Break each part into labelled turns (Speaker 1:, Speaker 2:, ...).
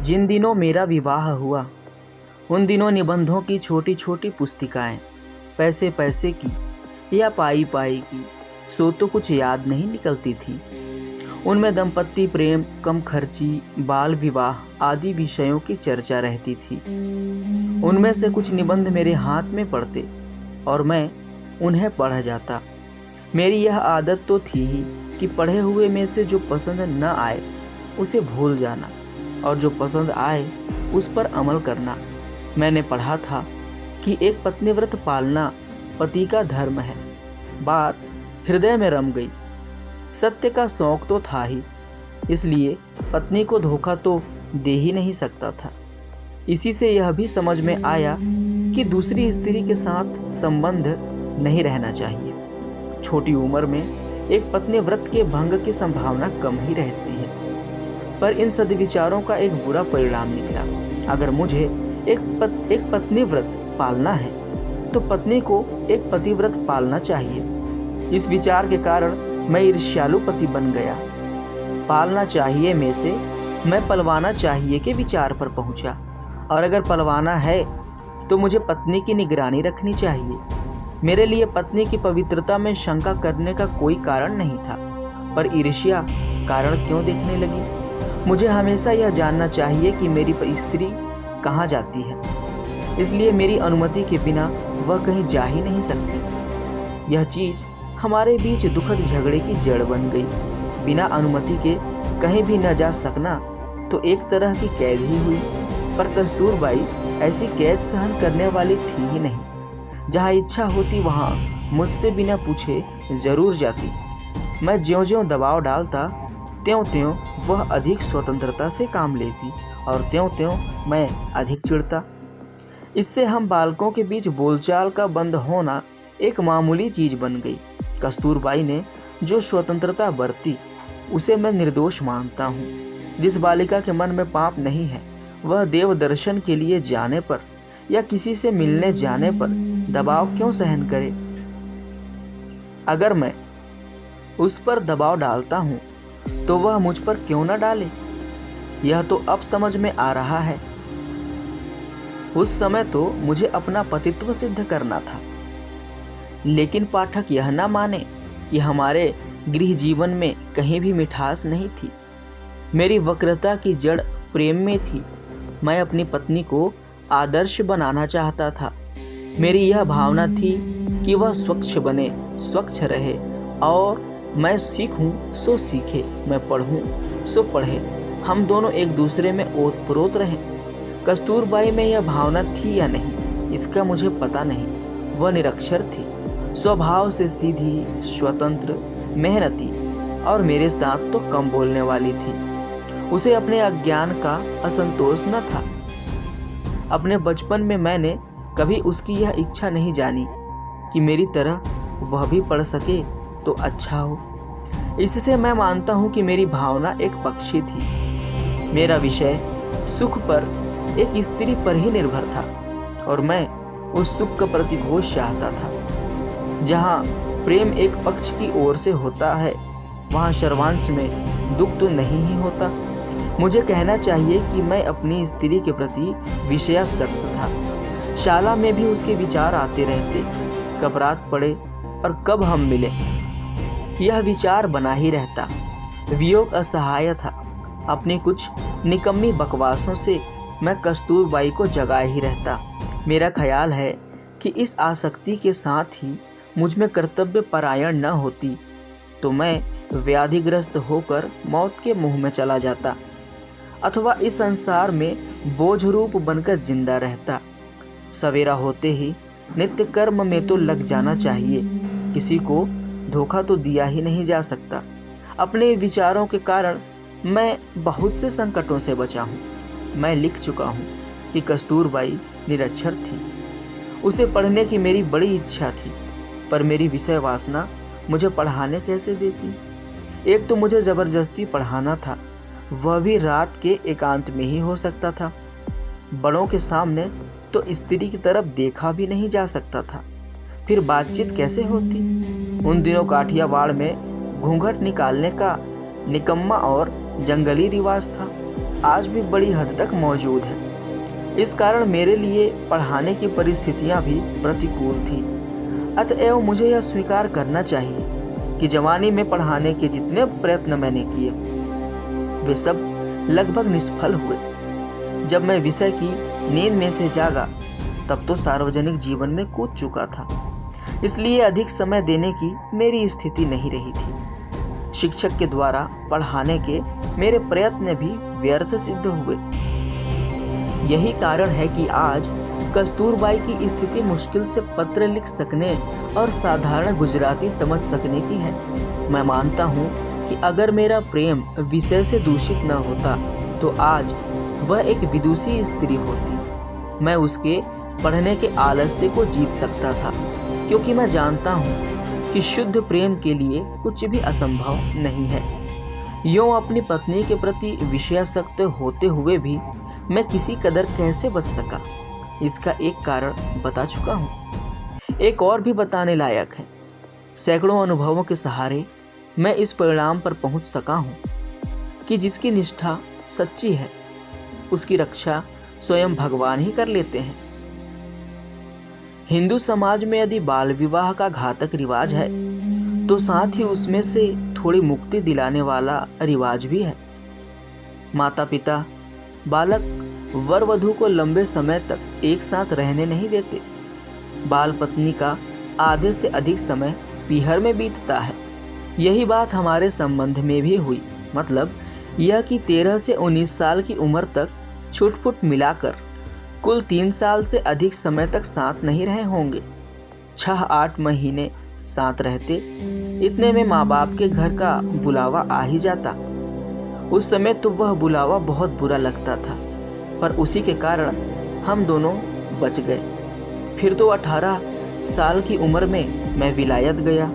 Speaker 1: जिन दिनों मेरा विवाह हुआ उन दिनों निबंधों की छोटी छोटी पुस्तिकाएं, पैसे पैसे की या पाई पाई की, सो तो कुछ याद नहीं निकलती थी। उनमें दंपत्ति प्रेम, कम खर्ची, बाल विवाह आदि विषयों की चर्चा रहती थी। उनमें से कुछ निबंध मेरे हाथ में पड़ते और मैं उन्हें पढ़ जाता। मेरी यह आदत तो थी ही कि पढ़े हुए में से जो पसंद न आए उसे भूल जाना और जो पसंद आए उस पर अमल करना। मैंने पढ़ा था कि एक पत्नीव्रत पालना पति का धर्म है। बात हृदय में रम गई। सत्य का शौक तो था ही, इसलिए पत्नी को धोखा तो दे ही नहीं सकता था। इसी से यह भी समझ में आया कि दूसरी स्त्री के साथ संबंध नहीं रहना चाहिए। छोटी उम्र में एक पत्नीव्रत के भंग की संभावना कम ही रहती है, पर इन सद्विचारों का एक बुरा परिणाम निकला। अगर मुझे एक पत्नीव्रत पालना है तो पत्नी को एक पतिव्रत पालना चाहिए। इस विचार के कारण मैं ईर्ष्यालु पति बन गया। पालना चाहिए में से मैं पलवाना चाहिए के विचार पर पहुंचा, और अगर पलवाना है तो मुझे पत्नी की निगरानी रखनी चाहिए। मेरे लिए पत्नी की पवित्रता में शंका करने का कोई कारण नहीं था, पर ईर्ष्या कारण क्यों देखने लगी। मुझे हमेशा यह जानना चाहिए कि मेरी स्त्री कहाँ जाती है, इसलिए मेरी अनुमति के बिना वह कहीं जा ही नहीं सकती। यह चीज़ हमारे बीच दुखद झगड़े की जड़ बन गई। बिना अनुमति के कहीं भी न जा सकना तो एक तरह की कैद ही हुई, पर कस्तूरबाई ऐसी कैद सहन करने वाली थी ही नहीं। जहाँ इच्छा होती वहाँ मुझसे बिना पूछे जरूर जाती। मैं ज्यों-ज्यों दबाव डालता त्यों-त्यों वह अधिक स्वतंत्रता से काम लेती और त्यों-त्यों मैं अधिक चिढ़ता। इससे हम बालकों के बीच बोलचाल का बंद होना एक मामूली चीज़ बन गई। कस्तूरबाई ने जो स्वतंत्रता बरती उसे मैं निर्दोष मानता हूँ। जिस बालिका के मन में पाप नहीं है वह देव दर्शन के लिए जाने पर या किसी से मिलने जाने पर दबाव क्यों सहन करे। अगर मैं उस पर दबाव डालता हूँ तो वह मुझ पर क्यों न डाले। यह तो अब समझ में आ रहा है। उस समय तो मुझे अपना पतित्व सिद्ध करना था, लेकिन पाठक यह ना माने कि हमारे गृह जीवन में कहीं भी मिठास नहीं थी। मेरी वक्रता की जड़ प्रेम में थी। मैं अपनी पत्नी को आदर्श बनाना चाहता था। मेरी यह भावना थी कि वह स्वच्छ बने, स्वच्छ रहे, और मैं सीखूं सो सीखे, मैं पढ़ूं सो पढ़े, हम दोनों एक दूसरे में ओतप्रोत रहें। कस्तूरबाई में यह भावना थी या नहीं इसका मुझे पता नहीं। वह निरक्षर थी, स्वभाव से सीधी, स्वतंत्र, मेहनती और मेरे साथ तो कम बोलने वाली थी। उसे अपने अज्ञान का असंतोष न था। अपने बचपन में मैंने कभी उसकी यह इच्छा नहीं जानी कि मेरी तरह वह भी पढ़ सके तो अच्छा हो। इससे मैं मानता हूँ कि मेरी भावना एक पक्षी थी। मेरा विषय सुख पर एक स्त्री पर ही निर्भर था और मैं उस सुख का प्रतिघोष चाहता था। जहाँ प्रेम एक पक्ष की ओर से होता है वहाँ सर्वांश में दुख तो नहीं ही होता। मुझे कहना चाहिए कि मैं अपनी स्त्री के प्रति विषयासक्त था। शाला में भी उसके विचार आते रहते, कब रात पड़े और कब हम मिले, यह विचार बना ही रहता। वियोग असहाय था। अपनी कुछ निकम्मी बकवासों से मैं कस्तूरबाई को जगाए ही रहता। मेरा ख्याल है कि इस आसक्ति के साथ ही मुझ में कर्तव्य परायण न होती तो मैं व्याधिग्रस्त होकर मौत के मुंह में चला जाता, अथवा इस संसार में बोझ रूप बनकर जिंदा रहता। सवेरा होते ही नित्य कर्म में तो लग जाना चाहिए। किसी को धोखा तो दिया ही नहीं जा सकता। अपने विचारों के कारण मैं बहुत से संकटों से बचा हूँ। मैं लिख चुका हूँ कि कस्तूरबाई निरक्षर थी। उसे पढ़ने की मेरी बड़ी इच्छा थी, पर मेरी विषय वासना मुझे पढ़ाने कैसे देती। एक तो मुझे ज़बरदस्ती पढ़ाना था, वह भी रात के एकांत में ही हो सकता था। बड़ों के सामने तो स्त्री की तरफ देखा भी नहीं जा सकता था। फिर बातचीत कैसे होती। उन दिनों काठियावाड़ में घूंघट निकालने का निकम्मा और जंगली रिवाज था। आज भी बड़ी हद तक मौजूद है। इस कारण मेरे लिए पढ़ाने की परिस्थितियां भी प्रतिकूल थी। अतएव मुझे यह स्वीकार करना चाहिए कि जवानी में पढ़ाने के जितने प्रयत्न मैंने किए वे सब लगभग निष्फल हुए। जब मैं विषय की नींद में से जागा तब तो सार्वजनिक जीवन में कूद चुका था, इसलिए अधिक समय देने की मेरी स्थिति नहीं रही थी। शिक्षक के द्वारा पढ़ाने के मेरे प्रयत्न भी व्यर्थ सिद्ध हुए। यही कारण है कि आज कस्तूरबाई की स्थिति मुश्किल से पत्र लिख सकने और साधारण गुजराती समझ सकने की है। मैं मानता हूँ कि अगर मेरा प्रेम विषय से दूषित न होता तो आज वह एक विदुषी स्त्री होती। मैं उसके पढ़ने के आलस्य को जीत सकता था, क्योंकि मैं जानता हूँ कि शुद्ध प्रेम के लिए कुछ भी असंभव नहीं है। यूँ अपनी पत्नी के प्रति विषयासक्त होते हुए भी मैं किसी कदर कैसे बच सका, इसका एक कारण बता चुका हूँ। एक और भी बताने लायक है। सैकड़ों अनुभवों के सहारे मैं इस परिणाम पर पहुँच सका हूँ कि जिसकी निष्ठा सच्ची है उसकी रक्षा स्वयं भगवान ही कर लेते हैं। हिंदू समाज में यदि बाल विवाह का घातक रिवाज है तो साथ ही उसमें से थोड़ी मुक्ति दिलाने वाला रिवाज भी है। माता पिता बालक वर वधू को लंबे समय तक एक साथ रहने नहीं देते। बाल पत्नी का आधे से अधिक समय पीहर में बीतता है। यही बात हमारे संबंध में भी हुई। मतलब यह कि 13 से 19 साल की उम्र तक छुट-फुट मिलाकर कुल 3 साल से अधिक समय तक साथ नहीं रहे होंगे। 6-8 महीने साथ रहते, इतने में माँ बाप के घर का बुलावा आ ही जाता। उस समय तो वह बुलावा बहुत बुरा लगता था, पर उसी के कारण हम दोनों बच गए। फिर तो 18 साल की उम्र में मैं विलायत गया,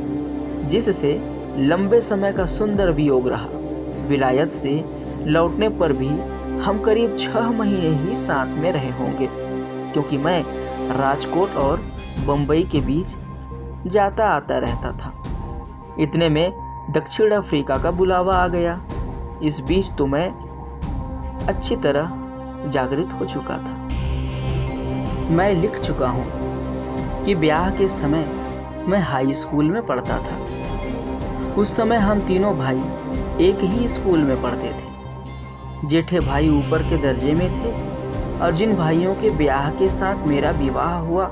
Speaker 1: जिससे लंबे समय का सुंदर वियोग रहा। विलायत से लौटने पर भी हम करीब 6 महीने ही साथ में रहे होंगे, क्योंकि मैं राजकोट और बम्बई के बीच जाता आता रहता था। इतने में दक्षिण अफ्रीका का बुलावा आ गया। इस बीच तो मैं अच्छी तरह जागृत हो चुका था। मैं लिख चुका हूँ कि ब्याह के समय मैं हाई स्कूल में पढ़ता था। उस समय हम तीनों भाई एक ही स्कूल में पढ़ते थे। जेठे भाई ऊपर के दर्जे में थे और जिन भाइयों के ब्याह के साथ मेरा विवाह हुआ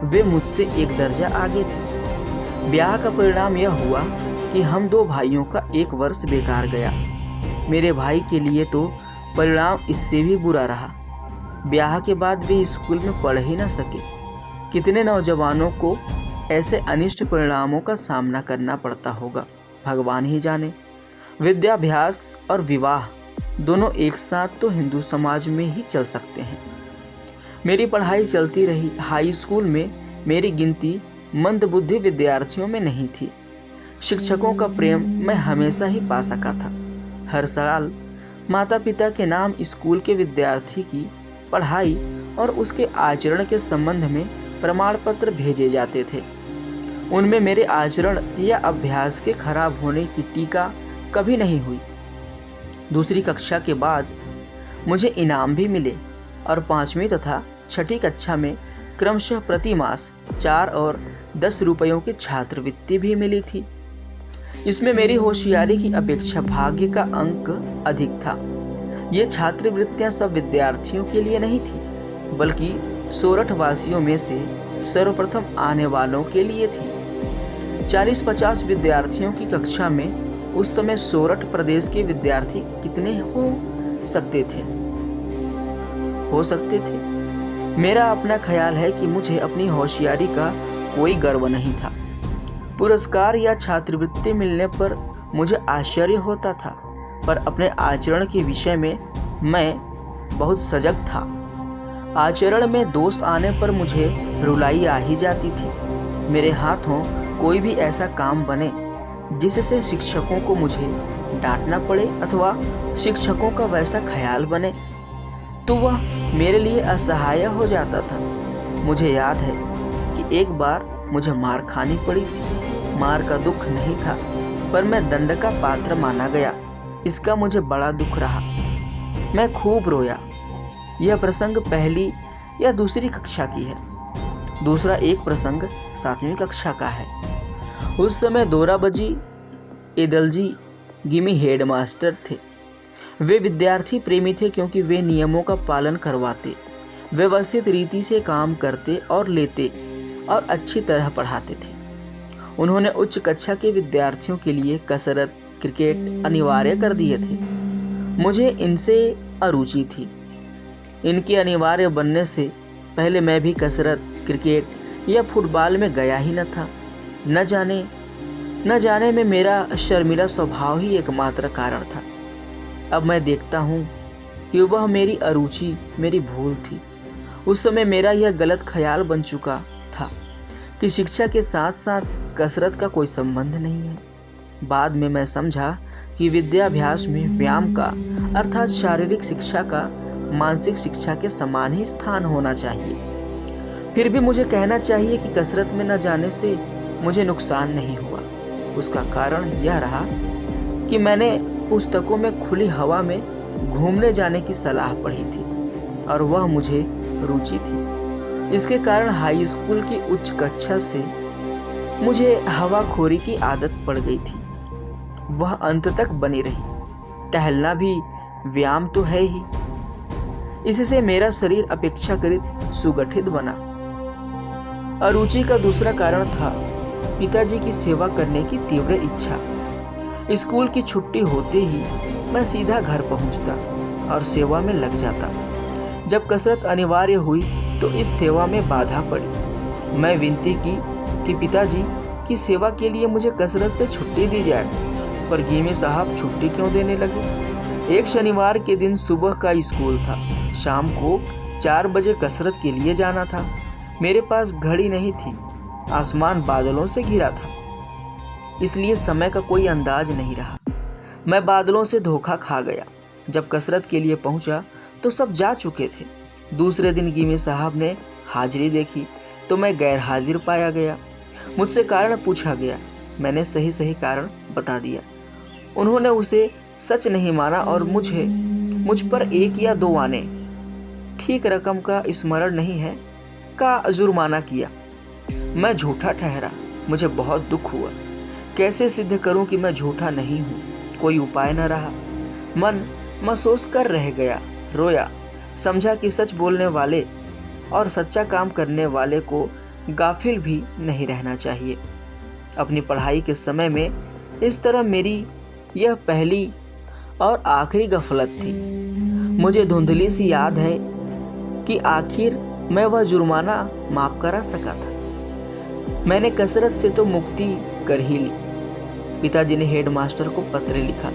Speaker 1: वे मुझसे एक दर्जा आगे थे। ब्याह का परिणाम यह हुआ कि हम 2 भाइयों का 1 वर्ष बेकार गया। मेरे भाई के लिए तो परिणाम इससे भी बुरा रहा। ब्याह के बाद वे स्कूल में पढ़ ही न सके। कितने नौजवानों को ऐसे अनिष्ट परिणामों का सामना करना पड़ता होगा, भगवान ही जाने। विद्याभ्यास और विवाह दोनों एक साथ तो हिंदू समाज में ही चल सकते हैं। मेरी पढ़ाई चलती रही। हाई स्कूल में मेरी गिनती मंदबुद्धि विद्यार्थियों में नहीं थी। शिक्षकों का प्रेम मैं हमेशा ही पा सका था। हर साल माता पिता के नाम स्कूल के विद्यार्थी की पढ़ाई और उसके आचरण के संबंध में प्रमाण पत्र भेजे जाते थे। उनमें मेरे आचरण या अभ्यास के खराब होने की टीका कभी नहीं हुई। दूसरी कक्षा के बाद मुझे इनाम भी मिले और 5वीं तथा 6ठी कक्षा में क्रमशः प्रति मास 4 और 10 रुपयों की छात्रवृत्ति भी मिली थी। इसमें मेरी होशियारी की अपेक्षा भाग्य का अंक अधिक था। ये छात्रवृत्तियां सब विद्यार्थियों के लिए नहीं थी, बल्कि सोरठ वासियों में से सर्वप्रथम आने वालों के लिए थी। 40-50 विद्यार्थियों की कक्षा में उस समय सोरठ प्रदेश के विद्यार्थी कितने हो सकते थे। मेरा अपना ख्याल है कि मुझे अपनी होशियारी का कोई गर्व नहीं था। पुरस्कार या छात्रवृत्ति मिलने पर मुझे आश्चर्य होता था, पर अपने आचरण के विषय में मैं बहुत सजग था। आचरण में दोष आने पर मुझे रुलाई आ ही जाती थी। मेरे हाथों कोई भी ऐसा काम बने जिससे शिक्षकों को मुझे डांटना पड़े अथवा शिक्षकों का वैसा ख्याल बने तो वह मेरे लिए असहाय हो जाता था। मुझे याद है कि एक बार मुझे मार खानी पड़ी थी। मार का दुख नहीं था, पर मैं दंड का पात्र माना गया। इसका मुझे बड़ा दुख रहा। मैं खूब रोया। यह प्रसंग पहली या दूसरी कक्षा की है। दूसरा एक प्रसंग 7वीं कक्षा का है। उस समय दोराबजी एदलजी गिमी हेडमास्टर थे। वे विद्यार्थी प्रेमी थे क्योंकि वे नियमों का पालन करवाते, व्यवस्थित रीति से काम करते और लेते और अच्छी तरह पढ़ाते थे। उन्होंने उच्च कक्षा के विद्यार्थियों के लिए कसरत, क्रिकेट अनिवार्य कर दिए थे। मुझे इनसे अरुचि थी। इनके अनिवार्य बनने से पहले मैं भी कसरत, क्रिकेट या फुटबॉल में गया ही न था। न जाने में मेरा शर्मिला स्वभाव ही एकमात्र कारण था। अब मैं देखता हूँ कि वह मेरी अरुचि, मेरी भूल थी। उस समय मेरा यह गलत ख्याल बन चुका था कि शिक्षा के साथ साथ कसरत का कोई संबंध नहीं है। बाद में मैं समझा कि विद्याभ्यास में व्यायाम का अर्थात शारीरिक शिक्षा का मानसिक शिक्षा के समान ही स्थान होना चाहिए। फिर भी मुझे कहना चाहिए कि कसरत में न जाने से मुझे नुकसान नहीं हुआ। उसका कारण यह रहा कि मैंने पुस्तकों में खुली हवा में घूमने जाने की सलाह पढ़ी थी और वह मुझे रुचि थी। इसके कारण हाई स्कूल की उच्च कक्षा से मुझे हवाखोरी की आदत पड़ गई थी। वह अंत तक बनी रही। टहलना भी व्यायाम तो है ही। इससे मेरा शरीर अपेक्षाकृत सुगठित बना। अरुचि का दूसरा कारण था पिताजी की सेवा करने की तीव्र इच्छा। स्कूल की छुट्टी होते ही मैं सीधा घर पहुंचता और सेवा में लग जाता। जब कसरत अनिवार्य हुई तो इस सेवा में बाधा पड़ी। मैं विनती की कि पिताजी की सेवा के लिए मुझे कसरत से छुट्टी दी जाए, पर गिमी साहब छुट्टी क्यों देने लगे। एक शनिवार के दिन सुबह का स्कूल था। शाम को 4 बजे कसरत के लिए जाना था। मेरे पास घड़ी नहीं थी। आसमान बादलों से घिरा था, इसलिए समय का कोई अंदाज नहीं रहा। मैं बादलों से धोखा खा गया। जब कसरत के लिए पहुंचा तो सब जा चुके थे। दूसरे दिन गिमी साहब ने हाजिरी देखी तो मैं गैर हाजिर पाया गया। मुझसे कारण पूछा गया। मैंने सही कारण बता दिया। उन्होंने उसे सच नहीं माना और मुझ पर 1 या 2 आने, ठीक रकम का स्मरण नहीं है, का जुर्माना किया। मैं झूठा ठहरा। मुझे बहुत दुख हुआ। कैसे सिद्ध करूं कि मैं झूठा नहीं हूं? कोई उपाय न रहा। मन महसूस कर रह गया। रोया। समझा कि सच बोलने वाले और सच्चा काम करने वाले को गाफिल भी नहीं रहना चाहिए। अपनी पढ़ाई के समय में इस तरह मेरी यह पहली और आखिरी गफलत थी। मुझे धुंधली सी याद है कि आखिर मैं वह जुर्माना माफ करा सका था। मैंने कसरत से तो मुक्ति कर ही ली। पिताजी ने हेडमास्टर को पत्र लिखा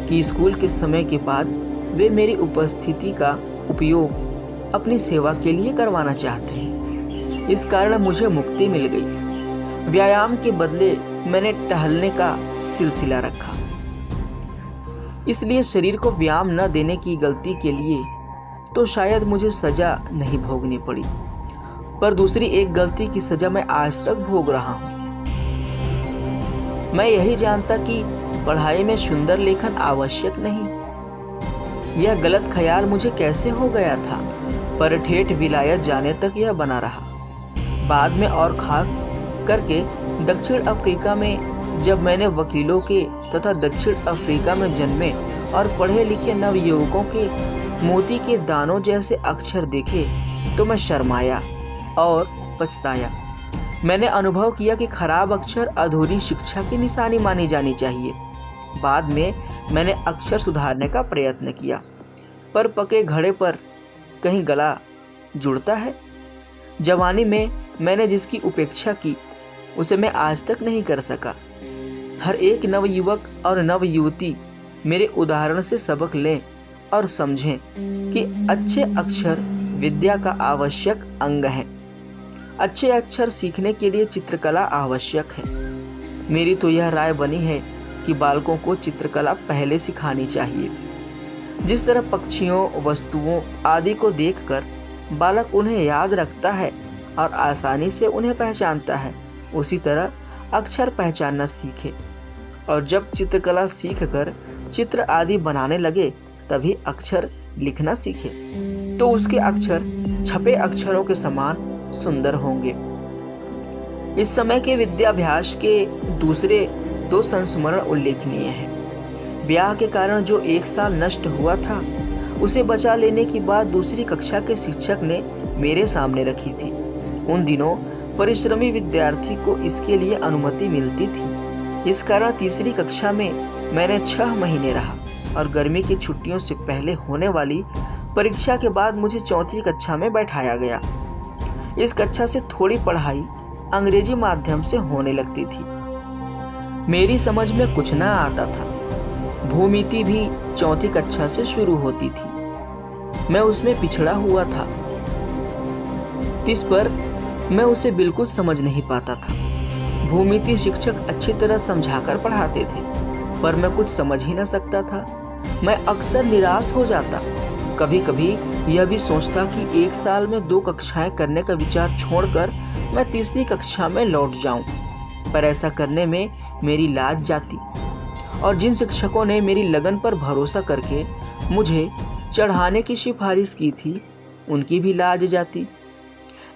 Speaker 1: कि स्कूल के समय के बाद वे मेरी उपस्थिति का उपयोग अपनी सेवा के लिए करवाना चाहते हैं। इस कारण मुझे मुक्ति मिल गई। व्यायाम के बदले मैंने टहलने का सिलसिला रखा। इसलिए शरीर को व्यायाम न देने की गलती के लिए तो शायद मुझे सजा नहीं भोगनी पड़ी, पर दूसरी एक गलती की सजा मैं आज तक भोग रहा हूँ। मैं यही जानता कि पढ़ाई में सुंदर लेखन आवश्यक नहीं। यह गलत ख्याल मुझे कैसे हो गया था, पर ठेठ विलायत जाने तक यह बना रहा। बाद में और खास करके दक्षिण अफ्रीका में जब मैंने वकीलों के तथा दक्षिण अफ्रीका में जन्मे और पढ़े लिखे नवयुवकों के मोती के दानों जैसे अक्षर देखे तो मैं शर्माया और पछताया। मैंने अनुभव किया कि खराब अक्षर अधूरी शिक्षा की निशानी मानी जानी चाहिए। बाद में मैंने अक्षर सुधारने का प्रयत्न किया, पर पके घड़े पर कहीं गला जुड़ता है। जवानी में मैंने जिसकी उपेक्षा की उसे मैं आज तक नहीं कर सका। हर एक नवयुवक और नवयुवती मेरे उदाहरण से सबक लें और समझें कि अच्छे अक्षर विद्या का आवश्यक अंग हैं। अच्छे अक्षर सीखने के लिए चित्रकला आवश्यक है। मेरी तो यह राय बनी है कि बालकों को चित्रकला पहले सिखानी चाहिए। जिस तरह पक्षियों, वस्तुओं आदि को देखकर बालक उन्हें याद रखता है और आसानी से उन्हें पहचानता है, उसी तरह अक्षर पहचानना सीखे। और जब चित्रकला सीखकर चित्र आदि बनाने लगे तभी अक्षर लिखना सीखे तो उसके अक्षर छपे अक्षरों के समान सुंदर होंगे। इस समय के विद्याभ्यास के दूसरे 2 संस्मरण उल्लेखनीय हैं। ब्याह के कारण जो 1 साल नष्ट हुआ था, उसे बचा लेने की बात दूसरी कक्षा के शिक्षक ने मेरे सामने रखी थी। उन दिनों परिश्रमी विद्यार्थी को इसके लिए अनुमति मिलती थी। इस कारण तीसरी कक्षा में मैंने 6 महीने रहा और गर्मी की छुट्टियों से पहले होने वाली परीक्षा के बाद मुझे चौथी कक्षा में बैठाया गया। इस कक्षा से थोड़ी पढ़ाई अंग्रेजी माध्यम से होने लगती थी। मेरी समझ में कुछ ना आता था। भूमिति भी चौथी कक्षा से शुरू होती थी। मैं उसमें पिछड़ा हुआ था। इस पर मैं उसे बिल्कुल समझ नहीं पाता था। भूमिति शिक्षक अच्छी तरह समझाकर पढ़ाते थे, पर मैं कुछ समझ ही न सकता था। मैं अक्सर निराश हो जाता। कभी कभी यह भी सोचता कि 1 साल में 2 कक्षाएं करने का विचार छोड़कर मैं तीसरी कक्षा में लौट जाऊं, पर ऐसा करने में मेरी लाज जाती और जिन शिक्षकों ने मेरी लगन पर भरोसा करके मुझे चढ़ाने की सिफारिश की थी, उनकी भी लाज जाती।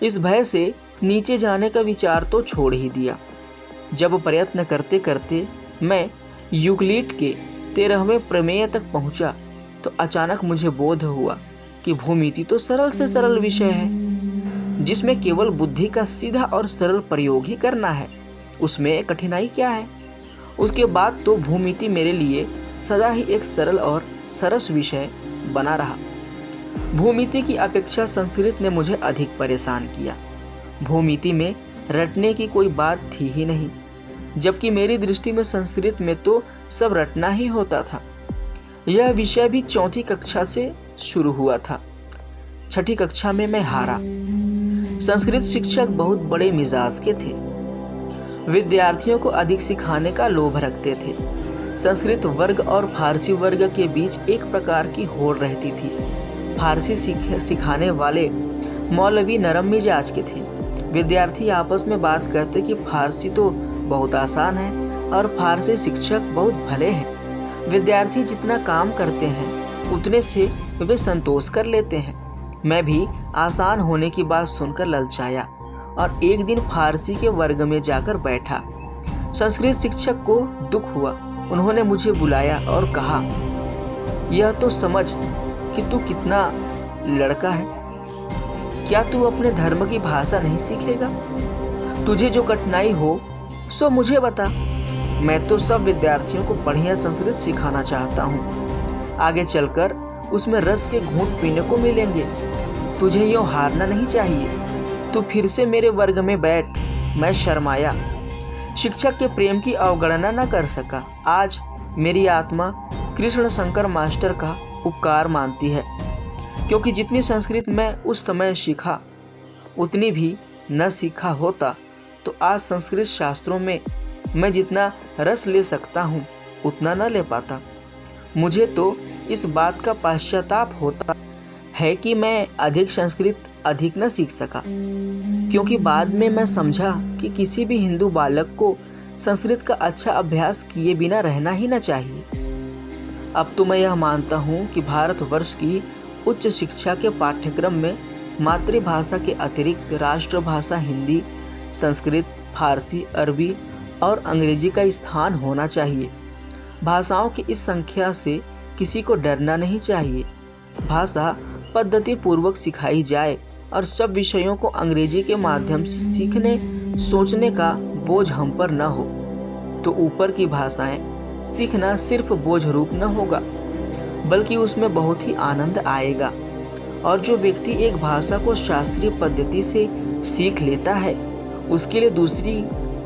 Speaker 1: इस भय से नीचे जाने का विचार तो छोड़ ही दिया। जब प्रयत्न करते करते मैं यूक्लिड के 13वें प्रमेय तक पहुंचा, तो अचानक मुझे बोध हुआ कि भूमिति तो सरल से सरल विषय है, जिसमें केवल बुद्धि का सीधा और सरल प्रयोग ही करना है। उसमें कठिनाई क्या है? उसके बाद तो भूमिति मेरे लिए सदा ही एक सरल और सरस विषय बना रहा। भूमिति की अपेक्षा संस्कृत ने मुझे अधिक परेशान किया। भूमिति में रटने की कोई बात थी ही नहीं, जबकि मेरी दृष्टि में संस्कृत में तो सब रटना ही होता था। यह विषय भी चौथी कक्षा से शुरू हुआ था। छठी कक्षा में मैं हारा। संस्कृत शिक्षक बहुत बड़े मिजाज के थे। विद्यार्थियों को अधिक सिखाने का लोभ रखते थे। संस्कृत वर्ग और फारसी वर्ग के बीच एक प्रकार की होड़ रहती थी। फारसी सिखाने वाले मौलवी नरम मिजाज के थे। विद्यार्थी आपस में बात करते कि फारसी तो बहुत आसान है और फारसी शिक्षक बहुत भले हैं। विद्यार्थी जितना काम करते हैं उतने से वे संतोष कर लेते हैं। मैं भी आसान होने की बात सुनकर ललचाया और एक दिन फारसी के वर्ग में जाकर बैठा। संस्कृत शिक्षक को दुख हुआ। उन्होंने मुझे बुलाया और कहा, यह तो समझ कि तू कितना लड़का है। क्या तू अपने धर्म की भाषा नहीं सीखेगा? तुझे जो कठिनाई हो सो मुझे बता। मैं तो सब विद्यार्थियों को बढ़िया संस्कृत सिखाना चाहता हूँ। आगे चलकर उसमें रस के घूंट पीने को मिलेंगे। तुझे यूँ हारना नहीं चाहिए। तू फिर से मेरे वर्ग में बैठ। मैं शर्माया। शिक्षक के प्रेम की अवगणना न कर सका। आज मेरी आत्मा कृष्ण शंकर मास्टर का उपकार मानती है, क्योंकि जितनी संस्कृत मैं उस समय सीखा उतनी भी न सीखा होता तो आज संस्कृत शास्त्रों में मैं जितना रस ले सकता हूँ उतना न ले पाता। मुझे तो इस बात का पश्चाताप होता है कि मैं अधिक संस्कृत अधिक न सीख सका, क्योंकि बाद में मैं समझा कि किसी भी हिंदू बालक को संस्कृत का अच्छा अभ्यास किए बिना रहना ही न चाहिए। अब तो मैं यह मानता हूँ कि भारतवर्ष की उच्च शिक्षा के पाठ्यक्रम में मातृभाषा के अतिरिक्त राष्ट्रभाषा हिंदी, संस्कृत, फारसी, अरबी और अंग्रेजी का स्थान होना चाहिए। भाषाओं की इस संख्या से किसी को डरना नहीं चाहिए। भाषा पद्धति पूर्वक सिखाई जाए और सब विषयों को अंग्रेजी के माध्यम से सीखने सोचने का बोझ हम पर न हो, तो ऊपर की भाषाएं सीखना सिर्फ बोझ रूप न होगा, बल्कि उसमें बहुत ही आनंद आएगा। और जो व्यक्ति एक भाषा को शास्त्रीय पद्धति से सीख लेता है, उसके लिए दूसरी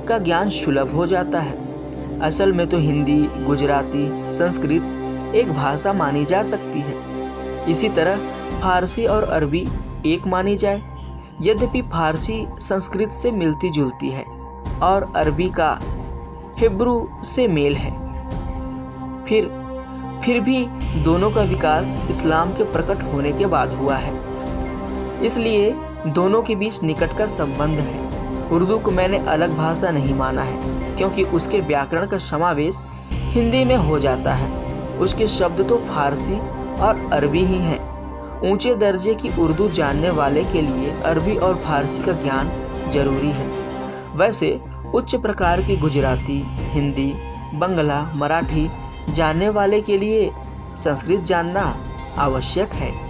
Speaker 1: का ज्ञान सुलभ हो जाता है। असल में तो हिंदी, गुजराती, संस्कृत एक भाषा मानी जा सकती है। इसी तरह फारसी और अरबी एक मानी जाए। यद्यपि फारसी संस्कृत से मिलती जुलती है और अरबी का हिब्रू से मेल है, फिर भी दोनों का विकास इस्लाम के प्रकट होने के बाद हुआ है, इसलिए दोनों के बीच निकट का संबंध है। उर्दू को मैंने अलग भाषा नहीं माना है, क्योंकि उसके व्याकरण का समावेश हिंदी में हो जाता है। उसके शब्द तो फारसी और अरबी ही हैं। ऊंचे दर्जे की उर्दू जानने वाले के लिए अरबी और फारसी का ज्ञान जरूरी है। वैसे उच्च प्रकार की गुजराती, हिंदी, बंगला, मराठी जानने वाले के लिए संस्कृत जानना आवश्यक है।